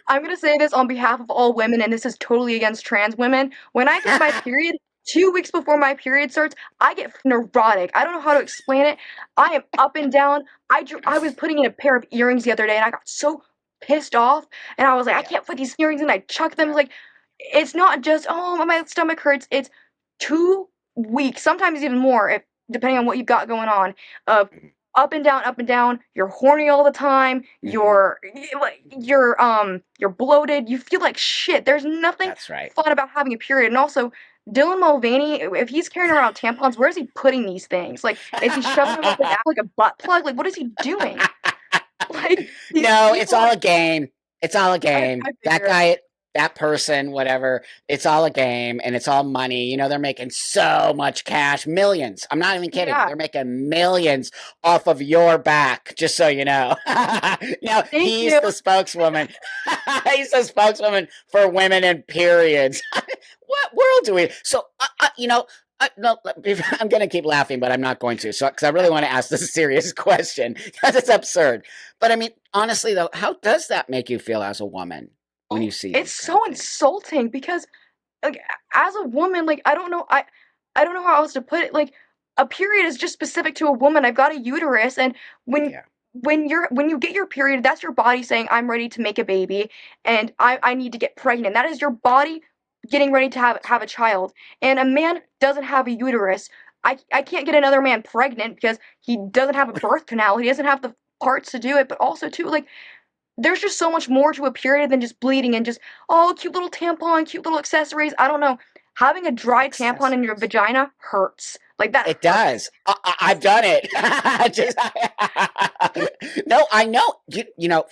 I'm gonna say this on behalf of all women, and this is totally against trans women. When I get my period, 2 weeks before my period starts, I get neurotic. I don't know how to explain it. I am up and down. I was putting in a pair of earrings the other day, and I got so pissed off, and I was like, I Yeah, can't put these earrings in. I chucked them. yeah. Like, it's not just oh my stomach hurts. It's 2 weeks, sometimes even more, if depending on what you've got going on. Of up and down, up and down. You're horny all the time. Mm-hmm. You're bloated. You feel like shit. There's nothing That's right. fun about having a period. And also, Dylan Mulvaney, if he's carrying around tampons, where is he putting these things? Like, is he shoving them up his ass like a butt plug? Like, what is he doing? Like, these No, it's people all are. a game. It's all a I, game. I That figure. guy, that person, whatever, it's all a game and it's all money. They're making so much cash, millions. I'm not even kidding. Yeah. They're making millions off of your back, just so you know. Now, Thank he's you. the spokeswoman. He's the spokeswoman for women and periods. What world do we? So, no, I'm going to keep laughing, but I'm not going to. So, because I really want to ask this serious question because it's absurd. But I mean, honestly, though, how does that make you feel as a woman when you Oh, see it's these kind of so things? insulting because like as a woman, like I don't know how else to put it. Like a period is just specific to a woman. I've got a uterus, and when Yeah, when you get your period, that's your body saying I'm ready to make a baby, and yeah, I need to get pregnant. That is your body getting ready to that's have a right. child. And a man doesn't have a uterus. I can't get another man pregnant because he doesn't have No, a birth canal. He doesn't have the parts to do it. But also too, like there's just so much more to a period than just bleeding and just oh cute little tampon, cute little accessories. I don't know. Having a dry tampon in your accessories. vagina hurts. Like that It hurts. does. I've done it. Just, no, I know.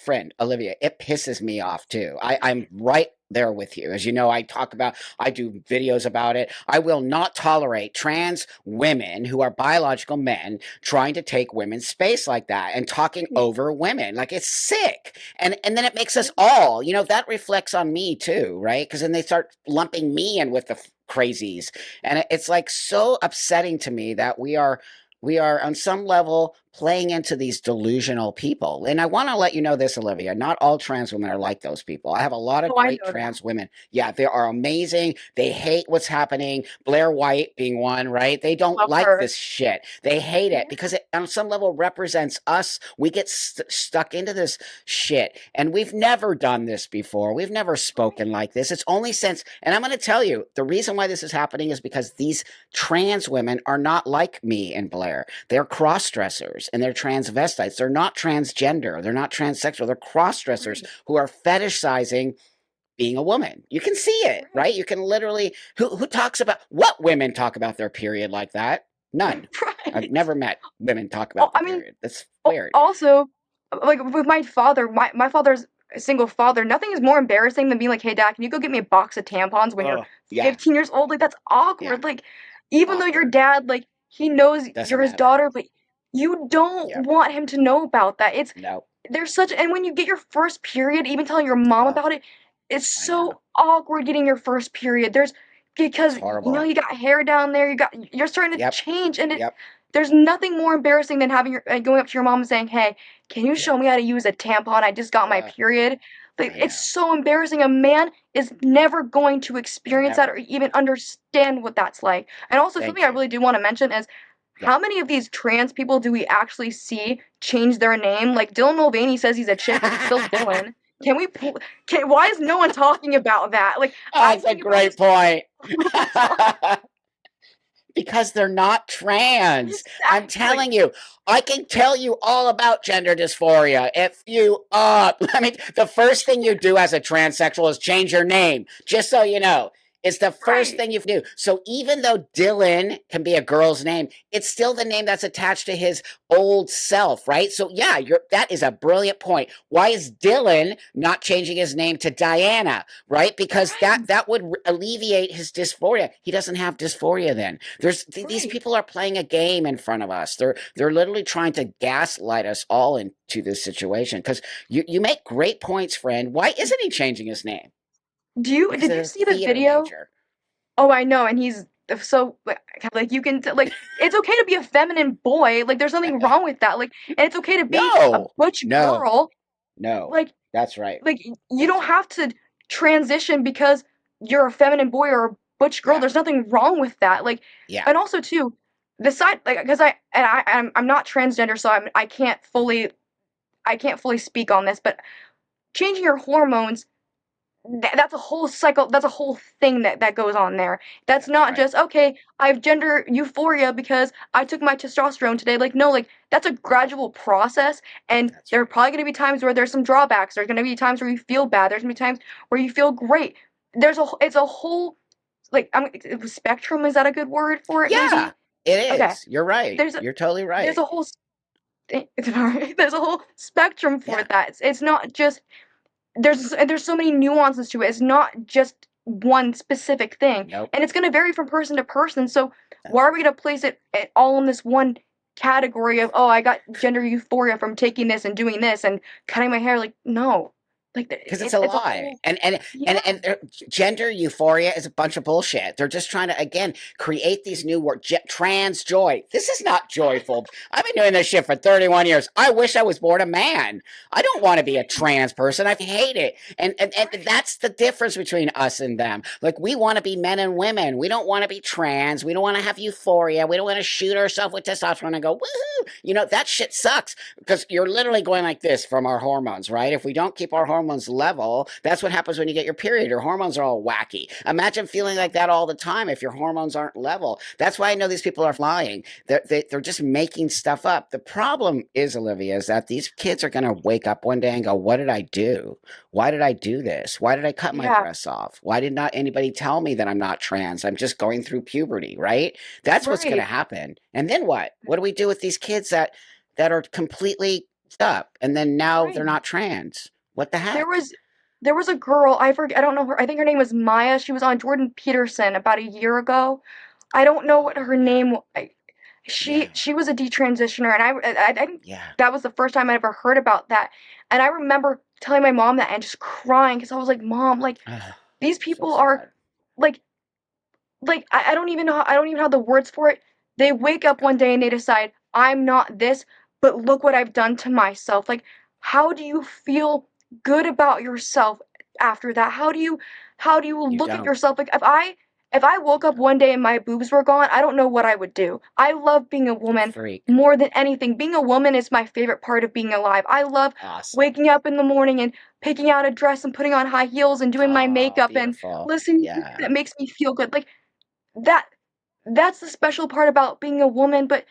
Friend Olivia, it pisses me off too. I'm right there with you. As you know, I do videos about it. I will not tolerate trans women who are biological men trying to take women's space like that and talking Right. over women. Like it's sick. And then it makes us all, that reflects on me too, right? Because then they start lumping me in with the crazies, and it's like so upsetting to me that we are on some level playing into these delusional people. And I want to let you know this, Olivia, not all trans women are like those people. I have a lot of Oh, I great know that. trans women. Yeah, they are amazing. They hate what's happening. Blair White being one, right? They don't Love like her. this shit. They hate it Yeah. because it on some level represents us. We get stuck into this shit, and we've never done this before. We've never spoken Right. like this. It's only since, and I'm going to tell you, the reason why this is happening is because these trans women are not like me and Blair. They're cross dressers and they're transvestites. They're not transgender. They're not transsexual. They're cross dressers Right. who are fetishizing being a woman. You can see it, Right. right? You can literally, who talks about, what women talk about their period like that? None. I've Right. never met women talk Oh, about the I mean, period. That's weird. also, like with my father, my father's a single father. Nothing is more embarrassing than being like, "Hey, Dad, can you go get me a box of tampons when you're Oh, yeah, 15 years old?" Like that's yeah. awkward. Like even though your Awkward. dad, like he knows Doesn't you're his matter. daughter, but you don't Yep. want him to know about that. It's No. there's such and when you get your first period, even telling your mom Oh, about it, it's I know. so awkward getting your first period. There's It's because horrible. you got hair down there, you're starting to Yep. change, and Yep. there's nothing more embarrassing than having your going up to your mom and saying, "Hey, can you Yep. show me how to use a tampon? I just got my Uh, period." Like I it's know. so embarrassing. A man is never going to experience that or Never. even understand what that's like. And also something Thank I you. really do want to mention is Yeah. how many of these trans people do we actually see change their name? Like Dylan Mulvaney says he's a chick, but he's still Dylan. Can we? Why is no one talking about that? Like I That's a think about great this point. all the time. Because they're not trans. I'm Exactly. telling you, I can tell you all about gender dysphoria. If you, I mean, the first thing you do as a transsexual is change your name, just so you know. It's the first Right. thing you do. So even though Dylan can be a girl's name, it's still the name that's attached to his old self, right? So yeah, that is a brilliant point. Why is Dylan not changing his name to Diana, right? Because that Right. that would alleviate his dysphoria. He doesn't have dysphoria then. These Right. people are playing a game in front of us. They're literally trying to gaslight us all into this situation. Because you make great points, friend. Why isn't he changing his name? Because Did of you the see the theater video? major. Oh, I know, and he's so like you can like it's okay to be a feminine boy. Like there's nothing wrong with that. Like and it's okay to be a No, butch no, girl. no. Like That's right. you That's don't right. have to transition because you're a feminine boy or a butch girl. Yeah, There's nothing wrong with that. Like yeah. and also too, the side like because I'm not transgender, so I can't fully speak on this, but changing your hormones that's a whole cycle that's a whole thing that goes on there. That's That's not right. just okay, I have gender euphoria because I took my testosterone today. Like no, like that's a No, gradual process, and that's there are right. probably going to be times where there's some drawbacks. There's going to be times where you feel bad. There's going to be times where you feel great. It's a whole like spectrum, is that a good word for it Yeah, maybe? it Okay. is. You're right. There's a You're totally there's right. a whole there's a whole spectrum for Yeah. that. It's not just there's so many nuances to it. It's not just one specific thing, Nope. and it's going to vary from person to person. So why That's are we right. going to place it all in this one category of I got gender euphoria from taking this and doing this and cutting my hair? Like no, like Because it's a it's a lie, whole and yeah gender euphoria is a bunch of bullshit. They're just trying to again create these new words. Trans joy. This is not joyful. I've been doing this shit for 31 years. I wish I was born a man. I don't want to be a right trans person. I hate it. And right that's the difference between us and them. Like we want to be men and women. We don't want to be trans. We don't want to have euphoria. We don't want to shoot ourselves with testosterone and go woohoo. That shit sucks because you're literally going like this from our hormones, right? If we don't keep our hormones hormones level, that's what happens when you get your period. Your hormones are all wacky. Imagine feeling Yeah. like that all the time if your hormones aren't level. That's why I know these people are lying. They're just making stuff up. The problem is, Olivia, is that these kids are going to wake up one day and go, what did I do? Why did I do this? Why did I cut my Yeah. breasts off? Why did not anybody tell me that I'm not trans? I'm just going through puberty, right? That's what's going to Right. happen. And then what? What do we do with these kids that are completely up and then now they're Right. not trans? What the There heck? was there was a girl, I forget, I don't know her, I think her name was Maya. She was on Jordan Peterson about a year ago. I don't know what her Oh, name yeah, she was a detransitioner, and I think yeah. that was the first time I ever heard about that. And I remember telling my mom that and just crying because I was like, "Mom, like Oh, these so people are sad. like I don't even know I don't even have the words for it. They wake up Yeah, one day and they decide, I'm not this, but look what I've done to myself. Like, how do you feel good about yourself after that? How do you you look at don't. yourself? Like if I woke up No, one day and my boobs were gone, I don't know what I would do. I love being a you're a woman freak. more than anything. Being a woman is my favorite part of being alive. I love Awesome. waking up in the morning and picking out a dress and putting on high heels and doing my Ah, makeup and beautiful. listening to music Yeah. that makes me feel good. Like that that's the special part about being a woman, but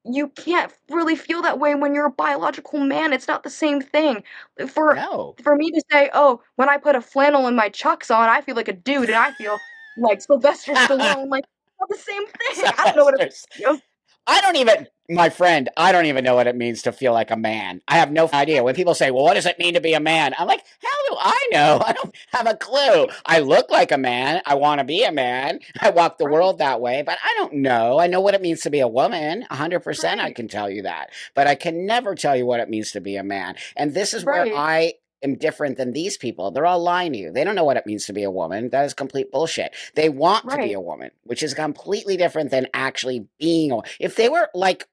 you can't really feel that way when you're a biological man. It's not the same thing. For No. for me to say, "Oh, when I put a flannel and my chucks on, I feel like a dude and I feel like Sylvester Stallone," like, not the same thing. I don't know what it Sylvester's feels. I don't even, my friend, I don't even know what it means to feel like a man. I have no idea. When people say, well, what does it mean to be a man? I'm like, how do I know? I don't have a clue. I look like a man. I want to be a man. I walk the Right, world that way, but I don't know. I know what it means to be a woman. 100% I right, can tell you that. But I can never tell you what it means to be a man. And this is where right, I am different than these people. They're all lying to you. They don't know what it means to be a woman. That is complete bullshit. They want to be right, a woman, which is completely different than actually being a. If they were like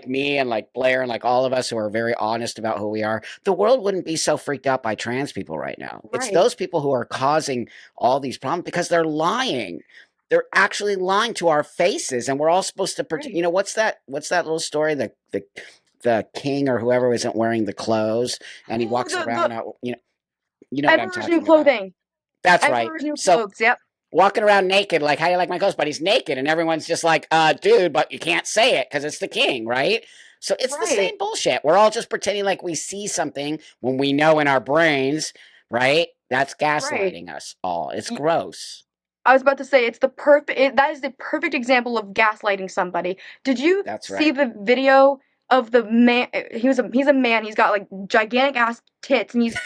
me and like Blair and like all of us who are very honest about who we are, the world wouldn't be so freaked out by trans people right now. It's right, those people who are causing all these problems because they're lying. They're actually lying to our faces, and we're all supposed to. right. What's that? What's that little story? The king or whoever isn't wearing the clothes, and he Oh, walks the around out. You know what I'm Emperor's New talking about. Clothing. That's right. Emperor's New So Clothes, yep. walking around naked, like, how do you like my clothes? But he's naked, and everyone's just like, dude, but you can't say it because it's the king, right? So it's the Right, same bullshit. We're all just pretending like we see something when we know in our brains, right? That's right. gaslighting us all. It's gross. I was about to say it's the perfect. That is the perfect example of gaslighting somebody. Did you That's see right. the video of the man? He's a man. He's got like gigantic ass tits, and he's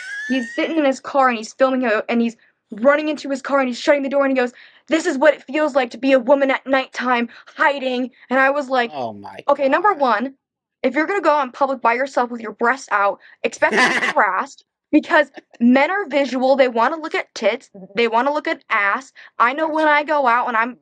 sitting in his car and he's filming it, and he's running into his car and he's shutting the door and he goes, "This is what it feels like to be a woman at nighttime, hiding." And I was like, Oh my okay, number God. one, if you're gonna go out in public by yourself with your breasts out, expect to be harassed because men are visual. They want to look at tits. They want to look at ass. I know That's when I right. go out and I'm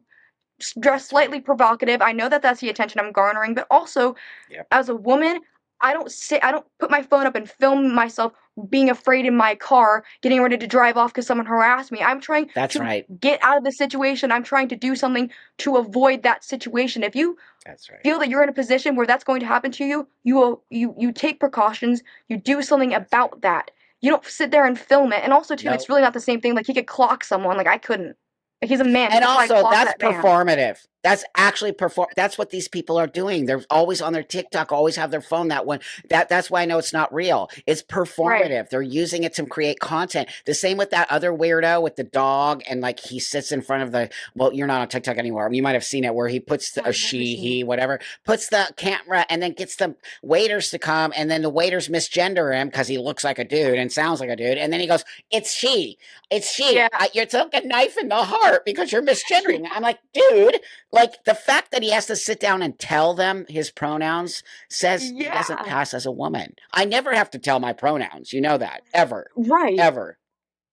dressed That's right. slightly provocative, I know that that's the attention I'm garnering, but also Yep. as a woman, I don't put my phone up and film myself being afraid in my car, getting ready to drive off because someone harassed me. I'm trying That's to right. get out of the situation. I'm trying to do something to avoid that situation. If you That's right. feel that you're in a position where that's going to happen to you, you take precautions, you do something That's right. about that. You don't sit there and film it. And also too, it's No. really not the same thing. Like he could clock someone. Like I couldn't. Like he's a man. He And could probably also, clock that's that man. performative. That's actually that's what these people are doing. They're always on their TikTok, always have their phone that one. That's why I know it's not real. It's Right. performative. They're using it to create content. The same with that other weirdo with the dog and like he sits in front of the well, you're not on TikTok anymore. You might have seen it where he puts No, a I've never she, seen it. he, whatever, puts the camera and then gets the waiters to come and then the waiters misgender him because he looks like a dude and sounds like a dude. And then he goes, it's she. It's she. Yeah. You're took a knife in the heart because you're misgendering. I'm like, dude, like the fact that he has to sit down and tell them his pronouns says he doesn't Yeah. pass as a woman. I never have to tell my pronouns. You know that. Ever. Right. Ever.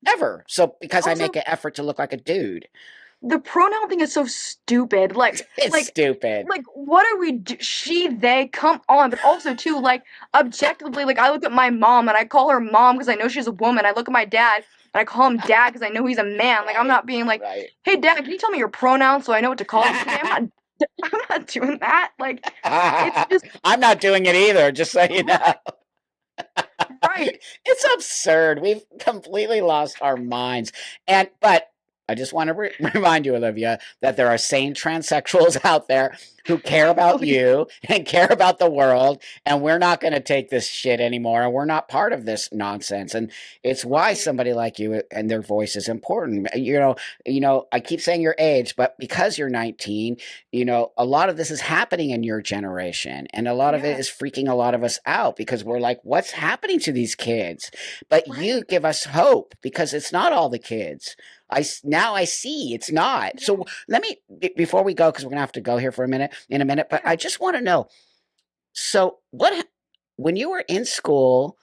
Ever. So because I make Also, an effort to look like a dude. the pronoun thing is so stupid. It's stupid. Like, what are we? She, they, come on. But also, too, like, objectively, like, I look at my mom and I call her mom because I know she's a woman. I look at my dad and I call him dad because I know he's a man. Like, I'm Right. not being like, Right. hey, dad, can you tell me your pronouns so I know what to call you today? I'm not doing that. Like, it's just I'm not doing it either, just so you know. right. Right. It's absurd. We've completely lost our minds. But I just want to remind you, Olivia, that there are sane transsexuals out there who care I about believe. you and care about the world, and we're not going to take this shit anymore. And we're not part of this nonsense. And it's why Right. somebody like you and their voice is important. I keep saying your age, but because you're 19, a lot of this is happening in your generation, and a lot of it Yeah. is freaking a lot of us out because we're like, what's happening to these kids? But you Right. give us hope because it's not all the kids. Now I see it's not. Yeah. So let me before we go, because we're gonna have to go here for in a minute, but Yeah. I just want to know. So when you were in school,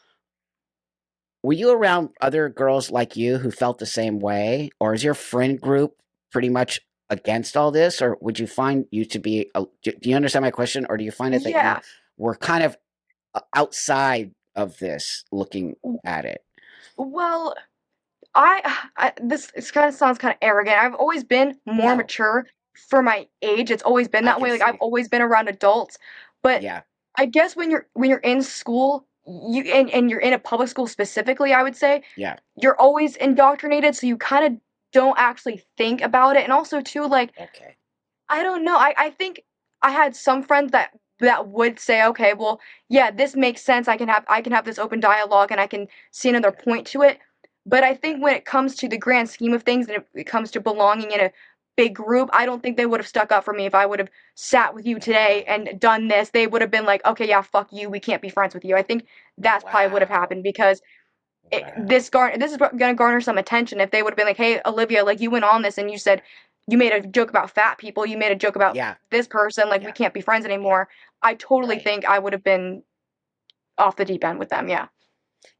were you around other girls like you who felt the same way, or is your friend group pretty much against all this, or would you find you to be? Do you understand my question, or do you find it that you Yeah. were kind of outside of this, looking W- at it? Well, I this kind of sounds kind of arrogant. I've always been more No, mature for my age. It's always been I that can way. Like I've see. always been around adults. But Yeah, I guess when you're in school, and you're in a public school specifically, I would say, yeah. you're always indoctrinated, so you kind of don't actually think about it. And also too, like, Okay. I don't know. I think I had some friends that would say, okay, well, yeah, this makes sense. I can have this open dialogue and I can see another Okay. point to it. But I Yeah. think when it comes to the grand scheme of things and it comes to belonging in a big group, I don't think they would have stuck up for me if I would have sat with you today Oh, and done this. They would have been like, okay, yeah, fuck you. We can't be friends with you. I think that's probably would have wow. happened because Wow. this is gonna garner some attention if they would have been like, "Hey, Olivia, like you went on this and you said you made a joke about fat people, you made a joke about Yeah. this person, like we Yeah. can't be friends Yeah. anymore." I totally Right. think I would have been off the deep end with them. Yeah.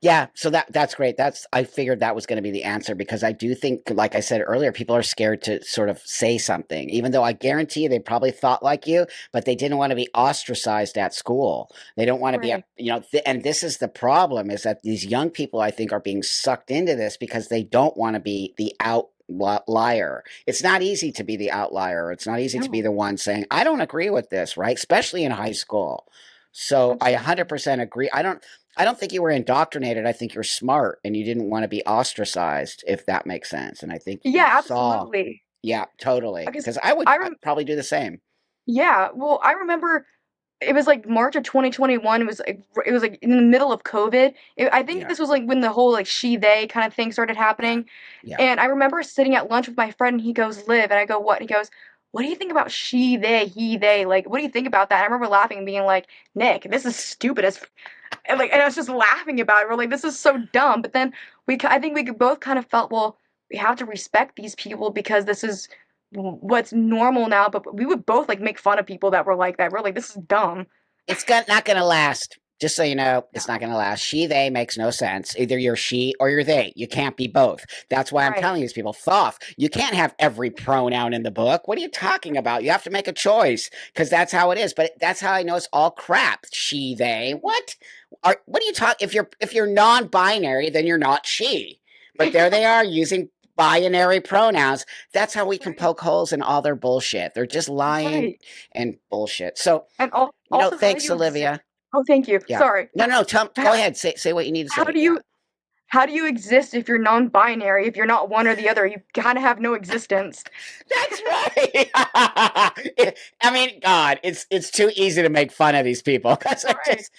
Yeah, so that's great. I figured that was going to be the answer because I do think, like I said earlier, people are scared to sort of say something, even though I guarantee you they probably thought like you, but they didn't want to be ostracized at school. They don't want to be, Right. and this is the problem is that these young people, I think, are being sucked into this because they don't want to be the outlier. It's not easy to be the outlier. It's not easy to be No, the one saying, I don't agree with this, right? Especially in high school. So I absolutely. 100% agree. I don't think you were indoctrinated. I think you're smart and you didn't want to be ostracized, if that makes sense. And I think you Yeah, saw, absolutely. yeah, totally. Because Because I'd probably do the same. yeah, well, I remember it was like March of 2021. It was like in the middle of COVID. I think Yeah, this was like when the whole like she they kind of thing started yeah, happening. yeah. And I remember sitting at lunch with my friend and he goes, "Liv," and I go, "What?" And he goes, "What do you think about she they he they? Like, what do you think about that?" And I remember laughing and being like, "Nick, this is stupid as and I was just laughing about it. We're like, this is so dumb." But then I think we both kind of felt, well, we have to respect these people because this is what's normal now. But we would both like make fun of people that were like that. We're like, this is dumb. Not going to last. Just so you know, it's not No. going to last. She, they makes no sense. Either you're she or you're they. You can't be both. That's why I'm Right. telling these people, Thoth, you can't have every pronoun in the book. What are you talking about? You have to make a choice because that's how it is. But that's how I know it's all crap. She, they. What are you talking? If you're non-binary, then you're not she. But there they are using binary pronouns. That's how we can Right. poke holes in all their bullshit. They're just lying Right. and bullshit. So And also, how do thanks, you exist? Olivia. Oh, thank you. Yeah. Sorry. No, no, How, go ahead. Say what you need to how say. do Yeah. you how do you exist if you're non-binary? If you're not one or the other, you kind of have no existence. That's right. I mean, God, it's too easy to make fun of these people because they're Right. just,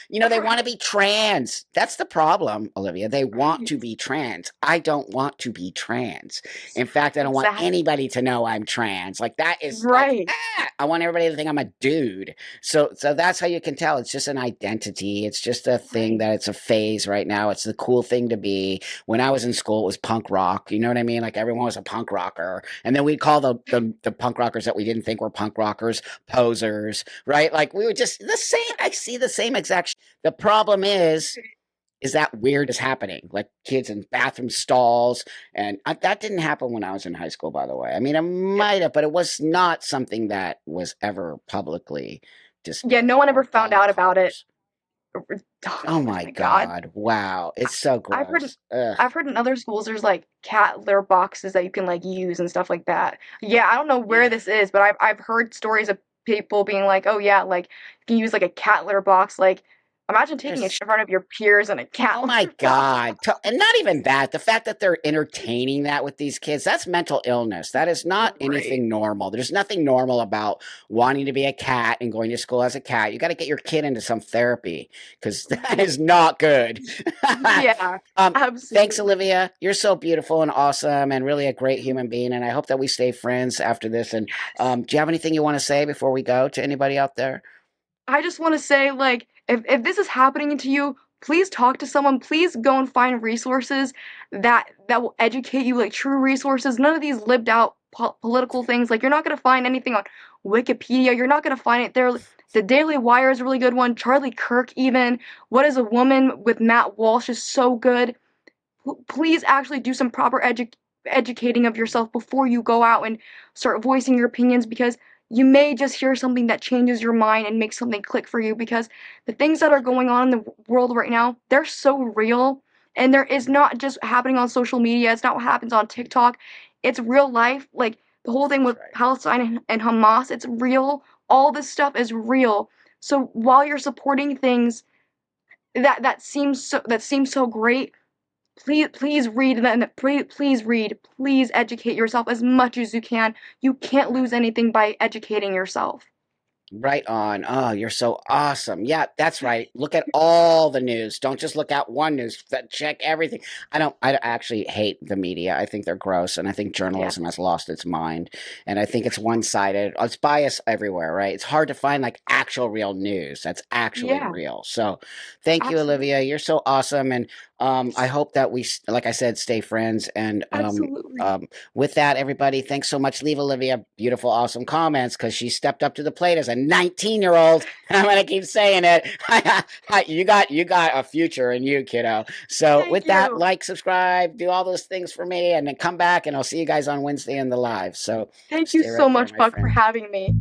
they want to be trans. That's the problem, Olivia. They want Right. to be trans. I don't want to be trans. In fact, I don't want Exactly. anybody to know I'm trans. Like that is like, Right. I want everybody to think I'm a dude. So that's how you can tell. It's just an identity. It's just a thing Right. that it's a phase right now. It's the cool thing to be. When I was in school, it was punk rock. You know what I mean? Like everyone was a punk rocker, and then we'd call the punk rockers that we didn't think were punk rockers posers, right? Like we were just the same. I see the same exact. The problem is that weird is happening, like kids in bathroom stalls, and that didn't happen when I was in high school. By the way, I mean it Yeah. might have, but it was not something that was ever publicly Yeah. No displayed one ever or found out about it. collars. Oh Oh my my God. god! Wow, it's so I've heard gross. Ugh. I've heard in other schools there's like cat litter boxes that you can like use and stuff like that. Yeah, I don't know where Yeah. this is, but I've heard stories of people being like, "Oh yeah, like you can use like a cat litter box." Like Imagine taking it There's in front of your peers and a Oh cow. my God. And not even that. The fact that they're entertaining that with these kids, that's mental illness. That is not Right. anything normal. There's nothing normal about wanting to be a cat and going to school as a cat. You got to get your kid into some therapy because that is not good. Yeah, um, Thanks, absolutely. Olivia. You're so beautiful and awesome and really a great human being. And I hope that we stay friends after this. And Yes. do you have anything you want to say before we go to anybody out there? I just want to say, like, if this is happening to you, please talk to someone. Please go and find resources that will educate you, like true resources. None of these lived out political things. Like, you're not gonna find anything on Wikipedia. You're not gonna find it there. The Daily Wire is a really good one. Charlie Kirk, even. What is a Woman with Matt Walsh is so good. Please actually do some proper educating of yourself before you go out and start voicing your opinions, because you may just hear something that changes your mind and makes something click for you, because the things that are going on in the world right now, they're so real, and there is not just happening on social media. It's not what happens on TikTok. It's real life. Like the whole thing That's with right. Palestine and Hamas, it's real. All this stuff is real. So while you're supporting things that seems so great, please read, and please read, please educate yourself as much as you can. You can't Right. lose anything by educating yourself. Right on. Oh, you're so awesome. Yeah, that's right. Look at all the news. Don't just look at one news. Check everything. I actually hate the media. I think they're gross, and I think Yeah, journalism has lost its mind. And I think it's one-sided. It's bias everywhere, right? It's hard to find like actual real news that's actually yeah, real. So, thank you, absolutely, Olivia. You're so awesome, and I hope that we, like I said, stay friends. And absolutely. with that, everybody, thanks so much. Leave Olivia beautiful, awesome comments because she stepped up to the plate as a 19-year-old. And I'm gonna keep saying it. You got a future in you, kiddo. So Thank with that, you. like, subscribe, do all those things for me, and then come back and I'll see you guys on Wednesday in the live. So Thank you stay so right there, much, my Buck, for friend. having me.